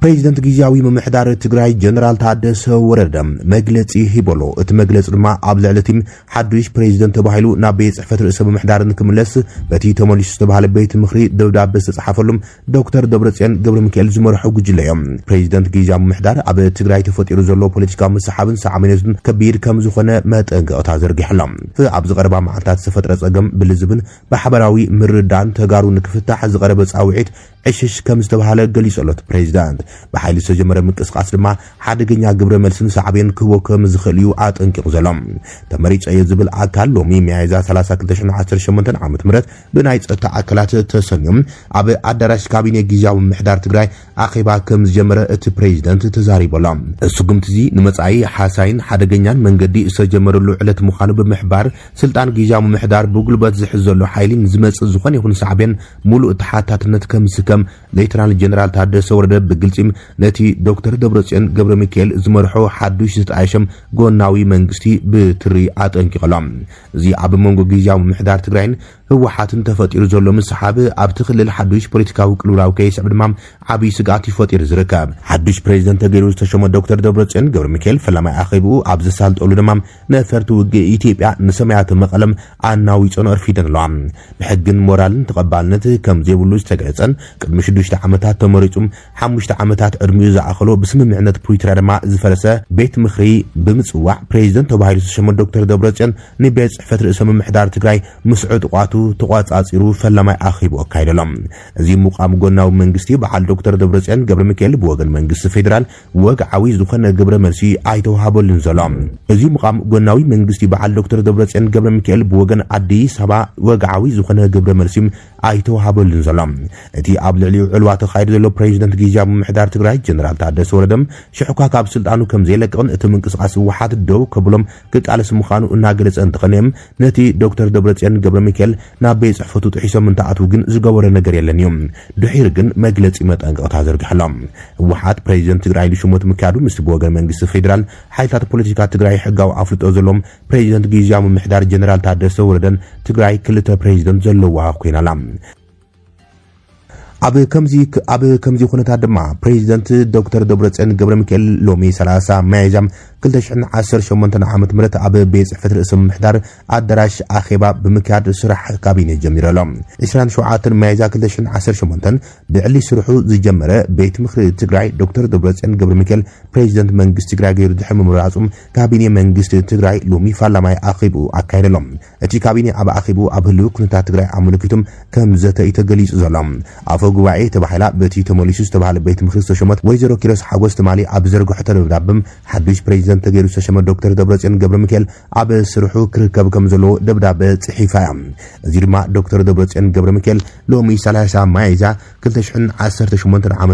ፕሬዚደንት ጊዜያዊ ምምሕዳር ትግራይ ጀነራል ታደሰ ወረደ መግለጺ ሂቦሎ እቲ መግለጽ ድማ ኣብ ልዕለቲ ሓዱሽ ፕሬዚደንት ተባሂሉ ናብ ቤት ጽሕፈት ርእሰ ምምሕዳርን ክምለስ በቲ ተመሊሱ ዝተባሃለ ቤት ምኽሪ ደብዳቤ ዝተጻሕፈሎም ዶክተር ደብረጽዮን ገብረ ሚካኤል ዝመርሑ ጉጅለ እዮም። ፕሬዚደንት ጊዜያዊ ምምሕዳር ኣብ ትግራይ ተፈጢሩ ዘሎ ፖለቲካዊ መሰሓብን ሰዓብነትን ከቢድ ከም ዝኾነ መጠንቀቕታ ዘርጊሖሎም። ኣብ ዝቐረባ መዓልታት ዝተፈጥረ ጸገም ብልዝብን ብሓበራዊ ምርዳእን ተጋሩ ንክፍታሕ ዝቐረበ ጻውዒት ዕሽሽ ከም ዝተባሃለ ገሊጸሎት ፕሬዚዳንት በሓይሊ ዝተጀመረ ምንቅስቃስ ድማ ሓደገኛ ግብረ መልስን ሰዓብን ክህቦ ከም ዝኽእል እዩ ኣጠንቂቑ ዘሎም። ተመሪፀ ዝብል ኣካል ሎሚ ሚያዝያ 30 2018 ዓ.ም ብናይ ጸጥታ ኣካላት ተሰንዮም ኣብ ኣዳራሽ ካቢኔ ጊዜያዊ ምምሕዳር ትግራይ ኣኼባ ከም ዝጀመረ እቲ ፕሬዚዳንት ተዛሪቦሎም። እሱ ግምቲ እዚ ንመጻኢ ሓሳይን ሓደገኛን መንገዲ ዝተጀመረሉ ዕለት ምዃኑ ብምሕባር ስልጣን ጊዜያዊ ምምሕዳር ብጉልበት ዝሕዝ ዘሎ ሓይልን ዝመጽእ ዝኾነ ይኹን ሰዓብን ሙሉእ ተሓታትነት ከም ዝከም ሌተናል ጀነራል ታደሰ ወረደ ብግልጽም ነቲ ዶክተር ደብረጽዮን ገብረ ሚካኤል ዝመርሖ ሓዱሽ ዝተኣሸም ጎናዊ መንግስቲ ብትሪ ኣጠንቂቖሎም። እዚ ኣብ መንጎ ጊዜያዊ ምምሕዳር ትግራይን ህወሓትን ተፈጢሩ ዘሎ ምስሓብ ኣብቲ ክልል ሓዱሽ ፖለቲካዊ ቅልውላው ከይስዕብ ድማ ዓብይ ስጋት ይፈጢር ዝርከብ። ሓዱሽ ፕሬዚደንት ተገይሩ ዝተሸመ ዶክተር ደብረጽዮን ገብረ ሚካኤል ፈላማይ ኣኺብኡ ኣብ ዘሳልጠሉ ድማ ነፈርቲ ውግእ ኢትዮጵያ ንሰማያት መቐለም ኣናዊፆን ኣርፊደን ኣለዋ። ብሕግን ሞራልን ተቐባልነት ከም ዘይብሉ ዝተገለጸን ቅድሚ 6 ዓመታት ተመሪጹም 5 ዓመታት ዕድሚኡ ዝኣኸሎ ብስምምዕነት ፕሪቶሪያ ድማ ዝፈረሰ ቤት ምኽሪ ብምጽዋዕ ፕሬዚደንት ተባሂሉ ዝተሸመ ዶክተር ደብረጽዮን ንቤት ጽሕፈት ርእሰ ምምሕዳር ትግራይ ምስዑ ጥቋቱ ተቋጻጺሩ ፈላማይ ኣኺቡ ኣካይደሎም። እዚ ሙቃም ጎናዊ መንግስቲ በዓል ዶክተር ደብረጽዮን ገብረ ሚካኤል ብወገን መንግስቲ ፌደራል ወግዓዊ ዝኾነ ግብረ መልሲ ኣይተዋሃበሉን ዘሎ። እዚ ሙቃም ጎናዊ መንግስቲ በዓል ዶክተር ደብረጽዮን ገብረ ሚካኤል ብወገን ኣዲስ አበባ ወግዓዊ ዝኾነ ግብረ መልሲ ኣይተዋሃበሉን ዘሎ። እቲ ኣብ ልዕሊኡ ዕልዋ ተኻይዱ ዘሎ ፕሬዚደንት ጊዜያዊ ምምሕዳር ትግራይ ጀነራል ታደሰ ወረደም ሽሑካ ካብ ስልጣኑ ከም ዘይለቅቕን እቲ ምንቅስቃስ ህወሓት ደው ከብሎም ክቃለስ ምዃኑ እናገለጸ እንትኾነም ነቲ ዶክተር ደብረጽዮን ገብረ ሚካኤል ናብ ቤት ጽሕፈቱ ጥሒሶም እንትኣትው ግን ዝገበረ ነገር የለን እዩ። ድሒር ግን መግለጺ መጠንቀቕታ ዘርጊሖሎም። ህወሓት ፕሬዚደንት ትግራይ ልሽሞት ምካዱ ምስቲ ብወገን መንግስቲ ፌደራል ሓይልታት ፖለቲካ ትግራይ ሕጋዊ ኣፍልጦ ዘሎም ፕሬዚደንት ጊዜያዊ ምምሕዳር ጀነራል ታደሰ ወረደን ትግራይ ክልተ ፕሬዚደንት ዘለዋ ኮይናላ። ኣብ ከምዚ ኩነታት ድማ ፕሬዚደንት ዶክተር ደብረጽዮን ገብረ ሚካኤል ሎሚ 30 ሚያዝያ 2018 ዓ.ም ኣብ ቤት ጽሕፈት ርእሰ ምምሕዳር ኣዳራሽ ኣኼባ ብምክያድ ስራሕ ካቢኔ ጀሚሮሎም። 27 ሚያዝያ 2018 ብዕሊ ስርሑ ዝጀመረ ቤት ምኽሪ ትግራይ ዶክተር ደብረጽዮን ገብረ ሚካኤል ፕሬዚደንት መንግስቲ ትግራይ ገይሩ ድሕሪ ምምራጹም ካቢኔ መንግስቲ ትግራይ ሎሚ ፋርላማይ ኣኺቡ ኣካይደሎም። እቲ ካቢኔ ኣብ ኣኺቡ ኣብ ህልው ኩነታት ትግራይ ኣመልኪቶም ከም ዘተ ተገሊጹ ዘሎ ኣፈ ጉባኤ ተባሂላ በቲ ተመሊሱ ዝተባሃለ ቤት ምኽሪ ዝተሸመት ወይዘሮ ኪሮስ ሓጎስ ትማሊ ኣብ ዘርግሖ ደብዳቤ ሓዱሽ ፕሬዚደንት ተገይሩ ዝተሸመ ዶክተር ደብረጽዮን ገብረ ሚካኤል ኣብ ስርሑ ክርከብ ከም ዘለዎ ደብዳቤ ጽሒፋ እያ። እዚ ድማ ዶክተር ደብረጽዮን ገብረ ሚካኤል ሎሚ 30 ሚያዝያ 2018 ዓ.ም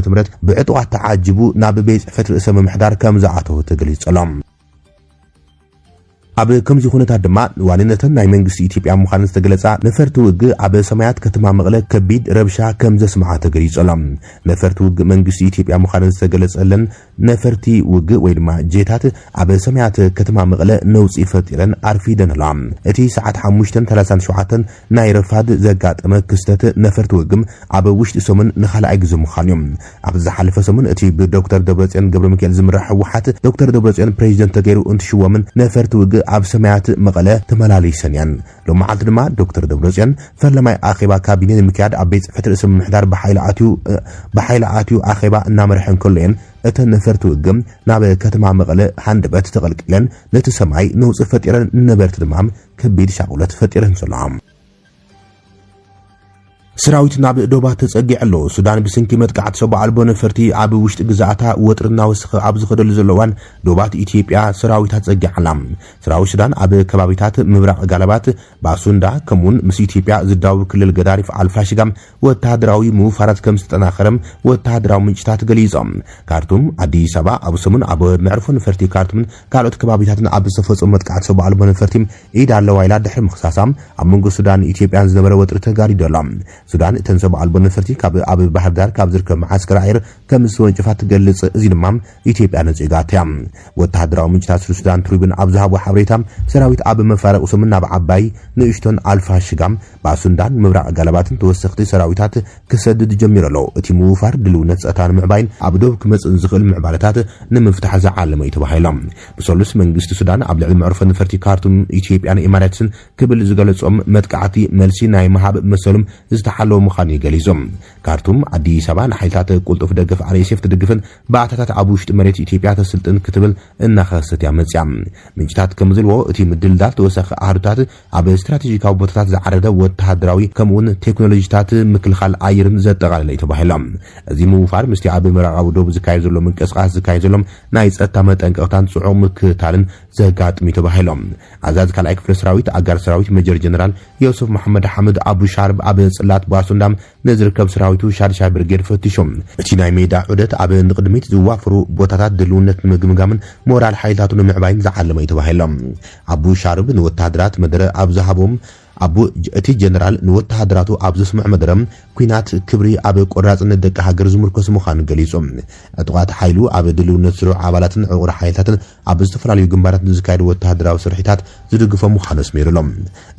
ብዕጡቓት ተዓጅቡ ናብ ቤት ጽሕፈት ርእሰ ምምሕዳር ከም ዝኣተው ተገሊጹሎም። ኣብ ከምዚ ኩነታት ድማ ዋንነተን ናይ መንግስቲ ኢትዮጵያ ምዃነን ዝተገለጸ ነፈርቲ ውግእ ኣብ ሰማያት ከተማ መቐለ ከቢድ ረብሻ ከም ዘስምዓ ተገሊጾሎም። ነፈርቲ ውግእ መንግስቲ ኢትዮጵያ ምዃነን ዝተገለጸለን ነፈርቲ ውግእ ወይ ድማ ጄታት ኣብ ሰማያት ከተማ መቐለ ነውፂ ፈጢረን ኣርፊደን ኣለዋ። እቲ ሰዓት 5:37 ናይ ረፋድ ዘጋጠመ ክስተት ነፈርቲ ውግእ ኣብ ውሽጢ ሰሙን ንኻልኣይ ግዜ ምዃኑ እዩ። ኣብ ዝሓለፈ ሰሙን እቲ ብዶክተር ደብረጽዮን ገብረ ሚካኤል ዝምራሕ ህወሓት ዶክተር ደብረጽዮን ፕሬዚደንት ተገይሩ እንትሽወምን ነፈርቲ ውግእ ኣብ ሰማያት መቐለ ተመላሊሰን እየን። ሎም መዓልቲ ድማ ዶክተር ደብረጽዮን ፈርላማይ ኣኼባ ካቢኔ ንምክያድ ኣብ ቤት ጽሕፈት ርእሰ ምምሕዳር ብሓይሊ ኣትዩ ኣኼባ እናመርሐን ከሎ እየን እተን ነፈርቲ ውግእ ናብ ከተማ መቐለ ሃንደበት ተቐልቂለን ነቲ ሰማይ ነውፅእ ፈጢረን ነበርቲ ድማ ከቢድ ሻቁለት ፈጢረን ዘለዋ። ሰራዊት ናብ ዶባ ተጸጊዕ ኣሎ። ሱዳን ብስንኪ መጥቃዕቲ ሰብዓ ኣልቦ ነፈርቲ ኣብ ውሽጢ ግዛኣታ ወጥርና ወስኺ ኣብ ዝኸደሉ ዘለዋን ዶባት ኢትዮጵያ ሰራዊት ተጸጊዓላ። ሰራዊት ሱዳን ኣብ ከባቢታት ምብራቕ ጋላባት ባሱንዳ ከምኡን ምስ ኢትዮጵያ ዝዳው ክልል ገዳሪፍ ኣልፋሽጋም ወተሃደራዊ ምውፋራት ከም ዝተጠናኸረም ወተሃደራዊ ምንጭታት ገሊጾም። ካርቱም ኣዲስ አበባ ኣብ ሰሙን ኣብ መዕርፎ ነፈርቲ ካርቱምን ካልኦት ከባቢታትን ኣብ ዝተፈጸሙ መጥቃዕቲ ሰብዓ ኣልቦ ነፈርቲ ኢድ ኣለዋ ኢላ ድሕሪ ምኽሳሳም ኣብ መንጎ ሱዳን ኢትዮጵያን ዝነበረ ወጥሪ ተጋሪዱ ኣሎ። ሱዳን ተንሰብ አልቦ ነፈርቲ ካብ ኣብ ባህር ዳር ካብ ዝርከብ ማዓስከር አየር ከም ዝተወንጨፋት ትገልጽ እዚ ድማ ኢትዮጵያ ነጽጋታ ወታደራዊ ምንጭታት ሱዳን ትሪቡን ኣብ ዝሃቦ ሓበሬታ ሰራዊት ኣብ መፋረቕ ሰሙን ናብ ዓባይ ንእሽቶን አልፋ ሽጋም ባሱንዳን ምብራቅ ጋለባትን ተወሰኽቲ ሰራዊታት ክሰድድ ጀሚረሎ እቲ ምውፋር ድልውነት ጸታን ምዕባይን ኣብ ደቡብ ክመጽእ ዝኽእል ምዕባለታት ንምፍታሕ ዝዓለመ ይተባሂሎም ብሰሉስ መንግስቲ ሱዳን ኣብ ልዕሊ መዕርፎ ነፈርቲ ካርቱም ኢትዮጵያን ኢማራትስን ክብል ዝገለጾም መጥቃዕቲ መልሲ ናይ መሃብ መሰሎም ዝተሓለወ ምዃኑ ይገሊጾም ካርቱም አዲስ አበባ ንሓይልታት ቁልጡፍ ደገፍ RSF ትድግፍን ባዕታታት ኣብ ውሽጢ መሬት ኢትዮጵያ ተስልጥን ክትብል እናኸሰት ያመጽያ ምንጭታት ከምዝልዎ እቲ ምድልዳል ተወሰኺ ኣህዱታት ኣብ ስትራቴጂካዊ ቦታታት ዝዓረደ ወተሃደራዊ ከምኡን ቴክኖሎጂታት ምክልኻል ኣየርን ዘጠቓለለ ይተባሂሎም እዚ ምውፋር ምስቲ ኣብ ምዕራብ ደቡብ ዝካየድ ዘሎ ምንቅስቓስ ዝካየድ ዘሎ ናይ ጸጥታ መጠንቀቕታን ጽዑቕ ምክታልን ዘጋጥም ይተባሂሎም ኣዛዝ ካልኣይ ክፍለ ሰራዊት ኣጋር ሰራዊት ሜጀር ጀነራል ዮሱፍ መሐመድ ሐመድ አቡ ሻርብ ኣብ ጽላት ባሱንዳም ንዝርከብ ሰራዊቱ ሻድሻይ ብርጌድ ፈቲሾም እቲ ናይ ሜዳ ዑደት ኣብ ንቅድሚት ዝዋፍሩ ቦታታት ድልውነት ምግምጋምን ሞራል ሓይልታቱ ንምዕባይን ዝዓለመ ይተባሂሎም አቡ ሻርብ ንወታደራት መደረ ኣብ ዝሃቦም አቡ እቲ ጀነራል ንወታደራቱ ኣብ ዝስምዕ መደረም ኩናት ክብሪ ኣብ ቆራጽነት ደቂ ሃገር ዝምርኮስ ምዃኑ ገሊጾም ዕጡቃት ሓይሉ ኣብ ድልውነት ስሩዕ ኣባላትን ዕቁር ሓይልታትን ኣብ ዝተፈላለዩ ግንባራት ዝካየዱ ወታደራዊ ስርሒታት ዝድግፎም ምዃኑ ኣስሚሩሎም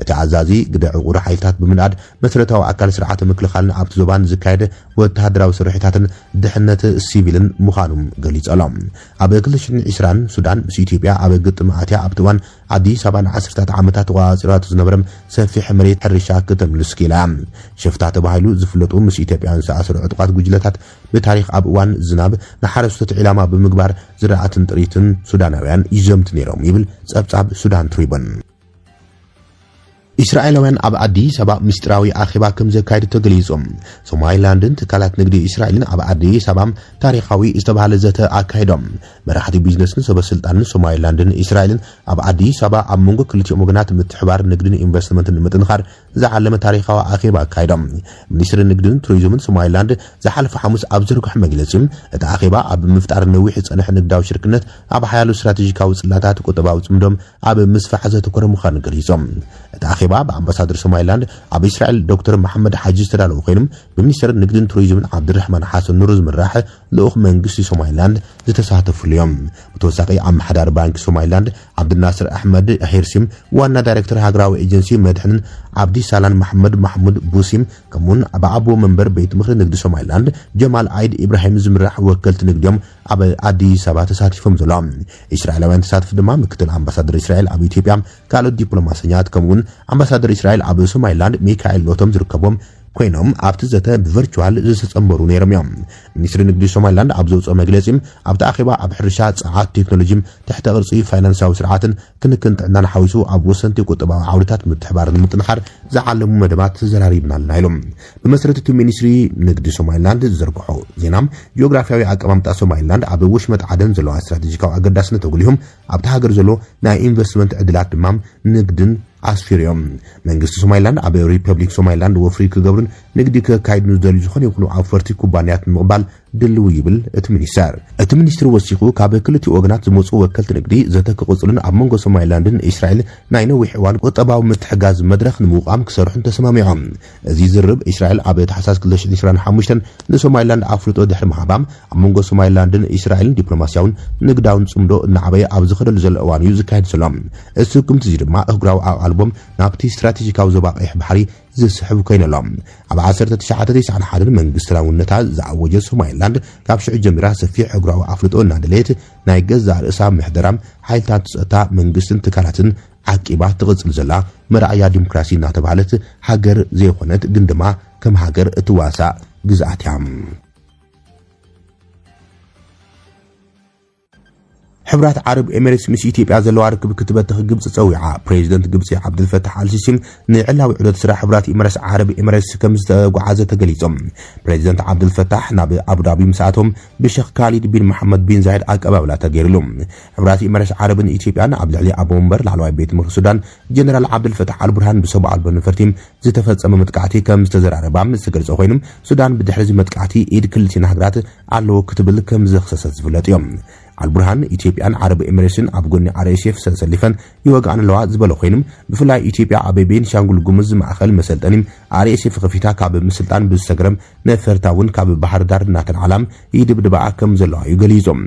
እቲ ኣዛዚ ግደ ዕቁር ሓይልታት ብምንኣድ መሰረታዊ ኣካል ስርዓት ምክልኻልን ኣብቲ ዞባን ዝካየድ ወታደራዊ ስርሒታትን ድሕነት ሲቪልን ምዃኑም ገሊጾሎም ኣብ 2020 ሱዳን ምስ ኢትዮጵያ ኣብ ግጥም ኣትያ ኣብ እዋን አዲስ አበባ 10 ዓመታት ተቋፂራት ዝነበረም ሰፊሕ መሬት ሕርሻ ከተምልስ ኪላ ሽፍታ ተባሂሉ ዝፍለጡ ምስ ኢትዮጵያን ዝተኣሰሩ ዕጡቃት ጉጅለታት በታሪክ ኣብ እዋን ዝናብ ንሓረስቶት ዕላማ ብምግባር ዝራእትን ጥሪትን ሱዳናውያን ይዘምት ነይሮም ይብል ጸብጻብ ሱዳን ትሪቡን እስራኤላውያን ኣብ አዲስ አበባ ምስጢራዊ ኣኼባ ከም ዘካየዱ ተገሊጾም ሶማሊላንድን ትካላት ንግዲ እስራኤልን ኣብ አዲስ አበባ ታሪኻዊ ዝተባሃለ ዘተ ኣካይዶም መራሕቲ ቢዝነስን ሰበስልጣንን ሶማሊላንድን እስራኤልን ኣብ አዲስ አበባ ኣብ መንጎ ክልቲኦም ወገናት ምትሕባር ንግድን ኢንቨስትመንትን ምጥንኻር ዝዓለመ ታሪኻዊ ኣኼባ ኣካይዶም ሚኒስትሪ ንግድን ቱሪዝምን ሶማሊላንድ ዝሓለፈ ሐሙስ ኣብ ዝርግሕ መግለጺ እቲ ኣኼባ ኣብ ምፍጣር ነዊሕ ጸንሕ ንግዳዊ ሽርክነት ኣብ ሓያሉ ስትራቴጂካዊ ጽላታት ቁጠባዊ ጽምዶም ኣብ ምስፋሕ ዘተኮረ ምዃኑ ገሊጾም እቲ ኣኼባ በአምባሳደር ሶማሊላንድ ኣብ እስራኤል ዶክተር መሐመድ ሐጂ ዝተዳለወ ኮይኖም በሚኒስትሪ ንግድን ቱሪዝምን ዓብድራህማን ሐሰን ኑር ዝምራሕ ልኡኽ መንግስቲ ሶማሊላንድ ዝተሳተፉሉ እዮም ብተወሳኺ ኣመሓዳሪ ባንኪ ሶማሊላንድ ዓብድናስር ኣሕመድ ሄርሲም ዋና ዳይሬክተር ሃገራዊ ኤጀንሲ መድሕንን ዓብዲ ሳላን መሐመድ ማሕሙድ ቡሲም ከምኡን ኣብ መንበር ቤት ምክሪ ንግዲ ሶማሊላንድ ጀማል አይድ ኢብራሂም ዝምራሕ ወከልቲ ንግዲዮም ኣብ አዲስ አበባ ተሳቲፎም ዘሎም እስራኤላውያን ተሳትፉ ድማ ምክትል ኣምባሳደር እስራኤል ኣብ ኢትዮጵያ ካልኦት ዲፕሎማስያት ከምኡን ኣምባሳደር እስራኤል ኣብ ሶማሊላንድ ሚካኤል ሎቶም ዝርከቦም ኮይኖም ኣብቲ ዘተ ብቨርቹዋል ዝተጸምበሩ ነይሮም እዮም ሚኒስትሪ ንግዲ ሶማሊላንድ ኣብ ዘውፅኦ መግለጺ ኣብቲ ኣኼባ ኣብ ሕርሻ ጸዓት ቴክኖሎጂን ትሕተ ቅርጺ ፋይናንሳዊ ስርዓትን ክንክን ጥዕናን ሓዊሱ ኣብ ወሰንቲ ቁጠባዊ ዓውድታት ምትሕባርን ምጥንኻር ዝዓለሙ መደባት ዘራሪብናልና ኢሎም ብመሰረት እቲ ሚኒስትሪ ንግዲ ሶማሊላንድ ዝዘርግሖ ዜናም ጂኦግራፊያዊ ኣቀማምጣ ሶማሊላንድ ኣብ ውሽመጥ ዓደን ዘለዋ ስትራቴጂካዊ ኣገዳስነት ተጉሊሁም ኣብቲ ሃገር ዘሎ ናይ ኢንቨስትመንት ዕድላት ድማ ንግድን ኣስፊርዮም መንግስቲ ሶማሊላንድ ኣብ ሪፐብሊክ ሶማሊላንድ ወፍሪ ክገብርን ንግዲ ከካይድን ዝደልዩ ዝኾኑ ይኹኑ ኣፈርቲ ኩባንያት ምቕባል ድልው ይብል እቲ ሚኒስትሪ ወሲኹ ካብ ክልቲኡ ወገናት ዝመፁ ወከልቲ ንግዲ ዘተክቕፅሉን ኣብ መንጎ ሶማሊላንድን እስራኤል ናይ ነዊሕ እዋን ቁጠባዊ ምትሕጋዝ መድረኽ ንምቋም ክሰርሑን ተሰማሚዖም እዚ ዝርብ እስራኤል ኣብ ታሕሳስ 2025 ንሶማሊላንድ ኣፍልጦ ድሕሪ ምሃባም ኣብ መንጎ ሶማሊላንድን እስራኤልን ዲፕሎማስያውን ንግዳውን ጽምዶ እናዓበየ ኣብ ዝኸደሉ ዘሎ እዋን እዩ ዝካየድ ዘሎ እዚ ክምቲ እዚ ድማ እግራዊ ኣልቦም ናብቲ ስትራቴጂካዊ ዞባ ቀይሕ ባሕሪ ዝስሕብ ኮይነሎም ኣብ 1991 መንግስቲ ላውነታ ዝዓወጀ ሶማሊላንድ ካብ ሽዑ ጀሚራ ሰፊሕ እግራዊ ኣፍልጦ እናደለየት ናይ ገዛ ርእሳ ምሕደራም ሓይልታት ጸጥታ መንግስትን ትካላትን ዓቂባ ትቕጽል ዘላ መርኣያ ዲሞክራሲ እናተባሃለት ሃገር ዘይኮነት ግን ድማ ከም ሃገር እትዋሳእ ግዝኣት እያ حبرات عرب إماراتس مس إثيوبيا زلوا ركب كتبت ግብጽ ጸዊዓ ፕሬዚደንት ግብጽ ዓብዱል ፈታህ አልሲሲ ንዕላዊ ዑደት ስራሕ ሕብራት ኢሚሬትስ ዓረብ ኢሚሬትስ ከም ዝተጓዓዘ ተገሊጾም ፕሬዚደንት ዓብዱል ፈታህ ናብ አቡዳቢ ምሳቶም ብሼኽ ካሊድ ቢን መሐመድ ቢን ዛይድ አቀባብላ ተገይሩሎም ሕብራት ኢሚሬትስ ዓረብን ኢትዮጵያን ኣብ ልዕሊ ኣቦ ወንበር ላዕለዋይ ቤት ምክሪ ሱዳን ጀነራል ዓብዱል ፈታህ አልቡርሃን ብሰብዓ አልቦ ነፈርቲም ዝተፈጸመ መጥቃዕቲ ከም ዝተዘራረባ ዝተገልጸ ኮይኖም ሱዳን ብድሕሪ መጥቃዕቲ ኢድ ክልቲና ሃገራት ኣለዎ ክትብል ከም ዘኽሰሰት ዝፍለጥ እዮም አልቡርሃን ኢትዮጵያን ዓረብ ኤሚሬትስን ኣብ ጎኒ RSF ሰልሰሊፈን ይወጋን ለዋ ዝበለ ኮይኖም ብፍላይ ኢትዮጵያ ኣብ ቤንሻንጉል ጉሙዝ ማእከል መሰልጠኒ RSF ከፊታ ካብ ምስልጣን ብዝተገረም ነፈርታውን ካብ ባህር ዳር ናተን ዓላም ይድብድባ ከም ዘለዋ ይገልጾም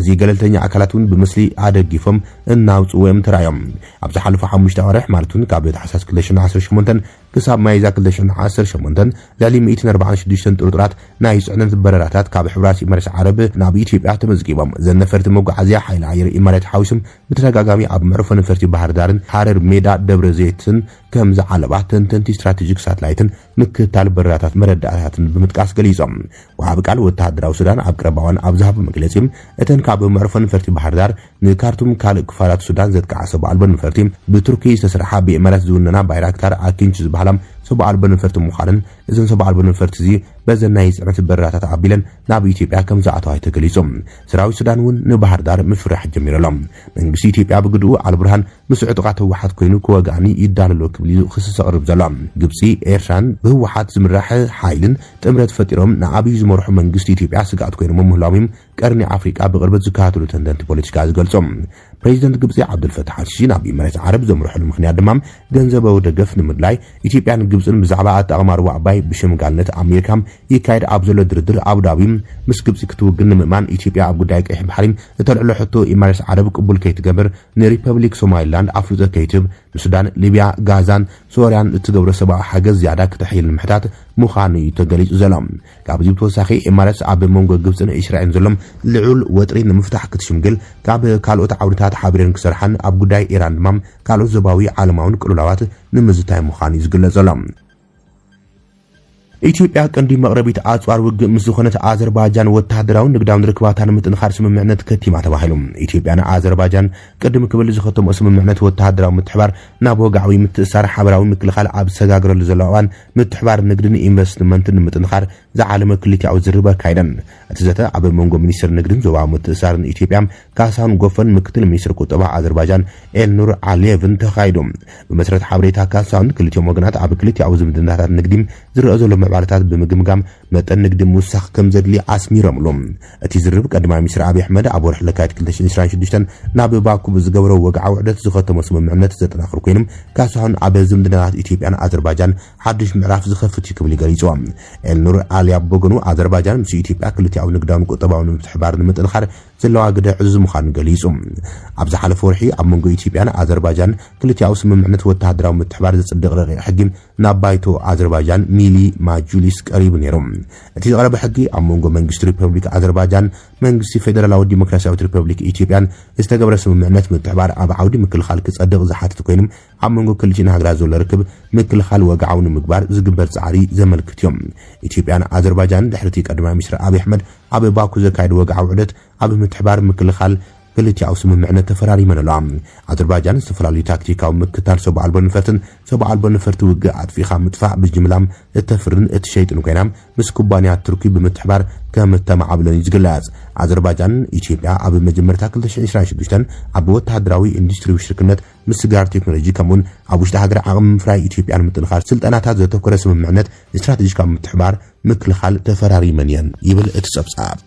እዚ ገለልተኛ አካላቱን ብምስሊ አደጊፎም እናውጽወም ተራዮም ኣብ ዝሓለፈ 5 ወርሕ ማለቱን ካብ ታሕሳስ 2018 ክሳብ ማይዛ 2018 ላሊ 146 ጥሩጥራት ናይ ጽዕነት በረራታት ካብ ሕብራት ኤሚሬትስ ዓረብ ናብ ኢትዮጵያ ተመዝጊቦም ዘነፈርቲ መጓዓዝያ ሓይል ኣየር ኤሚሬት ሓዊስም ብተደጋጋሚ ኣብ ምዕሩፍ ነፈርቲ ባህር ዳርን ሓረር ሜዳ ደብረ ዘይትን ከም ዝዓለባት ተንተንቲ ስትራቴጂክ ሳተላይትን ምክታል በረራታት መረዳእታትን ብምጥቃስ ገሊጾም ወሃብ ቃል ወተሃደራዊ ሱዳን ኣብ ቀረባውን ኣብ ዝሃብ መግለጺ እተን ካብ ምዕሩፍ ነፈርቲ ባህር ዳር ንካርቱም ካልእ ክፋላት ሱዳን ዘጥቃዓሰቡ ኣልቦ ነፈርቲ ብቱርኪ ዝተሰርሓ ብኤሚሬት ዝውነና ባይራክታር ኣኪንች ዝበሃላም ሰብዓ ኣልቦ ነፈርቲ ምዃንን እዘን ሰብዓ ኣልቦ ነፈርቲ እዚ በዘናይ ጽዕነት በረራታት ኣቢለን ናብ ኢትዮጵያ ከም ዝኣተዋ ተገሊጾም ሰራዊት ሱዳን ውን ንባህር ዳር ምፍራሕ ጀሚሮሎም መንግስቲ ኢትዮጵያ ብግድኡ አልቡርሃን ምስዑ ጥቃት ህወሓት ኮይኑ ክወጋኒ ይዳለሎ ክብል ክስ ዘቕርብ ዘሎ ግብጺ ኤርትራን ብህወሓት ዝምራሕ ሓይልን ጥምረት ፈጢሮም ንዓብይ ዝመርሑ መንግስቲ ኢትዮጵያ ስጋት ኮይኖም ምህላዎም ቀርኒ አፍሪካ ብቅርበት ዝካተሉ ተንተንቲ ፖለቲካ ዝገልጾም ፕሬዚደንት ግብጺ አብዱልፈታህ አልሲሲ ናብ ኤሚሬትስ ዓረብ ዘምርሑሉ ምኽንያት ድማ ገንዘባዊ ደገፍ ንምድላይ ኢትዮጵያን ግብጽን ብዛዕባ ኣጠቓቅማ ኣባይ ብሽምጋልነት ኣሜሪካም ይካይድ ኣብ ዘሎ ድርድር አቡዳቢ ምስ ግብጺ ክትውግን ንምእማን ኢትዮጵያ ኣብ ጉዳይ ቀይሕ ባሕሪ እተልዕሎ ሕቶ ኤሚሬትስ ዓረብ ቅቡል ከይትገብር ንሪፐብሊክ ሶማሊላንድ ኣፍሪቃ ከይትብ ንሱዳን ሊብያ ጋዛን ሶርያን እትገብሮ ሰብኣዊ ሓገዝ ዝያዳ ክትሕይል ንምሕታት ምዃኑ ተገሊጹ ዘሎ ካብዚ ብተወሳኺ ኤሚሬትስ ኣብ መንጎ ግብጽን እስራኤልን ዘሎም ልዑል ወጥሪ ንምፍታሕ ክትሽምግል ካብ ካልኦት ዓውድታት ሓቢረን ክሰርሓን ኣብ ጉዳይ ኢራን ድማ ካልኦት ዞባዊ ዓለማውን ቅልውላዋት ንምዝታይ ምዃኑ ዝግለጽ ዘሎ ኢትዮጵያ ቀንዲ መቅረቢት አጽዋር ውግእ ምስ ዝኾነት አዘርባይጃን ወታደራዊ ንግዳውን ርክባታን ምጥንኻር ስምምዕነት ከቲማ ተባሂሉ ኢትዮጵያን አዘርባይጃን ቅድም ክብል ዝኸተሙ ስምምዕነት ወታደራዊ ምትሕባር ናብ ወጋዓዊ ምትእሳር ሓበራዊ ምክልኻል ኣብ ሰጋግረሉ ዘለዋን ምትሕባር ንግድን ኢንቨስትመንትን ምጥንኻር ዝዓለመ ክልቲያዊ ዝርበ ካይደን እቲ ዘተ ኣብ መንጎ ሚኒስትር ንግድን ዞባዊ ምትእሳርን ኢትዮጵያ ካሳን ጎፈን ምክትል ሚኒስትር ቁጠባ አዘርባይጃን ኤልኑር አሊየቭን ተኻይዶም በመሰረት ሓበሬታ ካሳን ክልቲኦም ወገናት ኣብ ክልቲያዊ ዝምድናታት ንግዲ ዝረአ ዘሎ ባለታት ብምግምጋም መጠን ንግዲ ሙሳኽ ከም ዘድሊ ኣስሚሮምሎም እቲ ዝርብ ቀዳማይ ሚኒስትር አብይ አሕመድ ኣብ ወርሒ ለካቲት 2026 ናብ ባኩ ዝገብረው ወግዓዊ ዕደት ዝኸተመ ስምምዕነት ዘጠናኽር ኮይኖም ካሳሁን ኣብ ዝምድናታት ኢትዮጵያን አዘርባይጃን ሓድሽ ምዕራፍ ዝኸፍት ክብል ገሊጾም ኤልኑር አሊያ በጎኑ አዘርባይጃን ምስ ኢትዮጵያ ክልቲያዊ ንግዳውን ቁጠባውን ምትሕባር ንምጥንኻር ዘለዋ ግደ ዕዙዝ ምዃኑ ገሊጹ ኣብ ዝሓለፈ ወርሒ ኣብ መንጎ ኢትዮጵያን አዘርባይጃን ክልቲያዊ ስምምዕነት ወተሃደራዊ ምትሕባር ዝጽድቕ ረቂቕ ሕጊ ናብ ባይቶ አዘርባይጃን ሚሊ ማጁሊስ ቀሪቡ ነይሮም እቲ ዝቐረበ ሕጊ ኣብ መንጎ መንግስቲ ሪፐብሊክ አዘርባይጃን መንግስቲ ፌደራላዊ ዲሞክራሲያዊት ሪፐብሊክ ኢትዮጵያን ዝተገበረ ስምምዕነት ምትሕባር ኣብ ዓውዲ ምክልኻል ክጸድቕ ዝሓትት ኮይኖም ኣብ መንጎ ክልቲና ሃገራት ዘሎ ርክብ ምክልኻል ወግዓዊ ንምግባር ዝግበር ጻዕሪ ዘመልክት እዮም ኢትዮጵያን አዘርባይጃን ድሕርቲ ቀዳማይ ሚኒስትር አብይ አሕመድ ኣብ ባኩ ዘካየደ ወግዓዊ ዕደት ኣብ ምትሕባር ምክልኻል ክልቲያዊ ስምምዕነት ተፈራሪመን ኣለዋ አዘርባይጃን ዝተፈላለዩ ታክቲካዊ ምክታል ሰብዓ ኣልቦ ነፈርትን ሰብዓ ኣልቦ ነፈርቲ ውግእ ኣጥፊኻ ምጥፋእ ብጅምላም እተፍርን እትሸይጥን ኮይና ምስ ኩባንያ ቱርኪ ብምትሕባር ከም ተማዓብለን ይዝግለጽ አዘርባይጃን ኢትዮጵያ ኣብ መጀመርታ 2026 ኣብ ወተሃደራዊ ኢንዱስትሪ ሽርክነት ምስ ጋር ቴክኖሎጂ ከምውን ኣብ ውሽጢ ሃገር ዓቕሚ ምፍራይ ኢትዮጵያን ምጥንኻር ስልጠናታት ዘተኮረ ስምምዕነት ስትራቴጂካዊ ምትሕባር ምክልኻል ተፈራሪመን እየን ይብል እቲ ጸብጻብ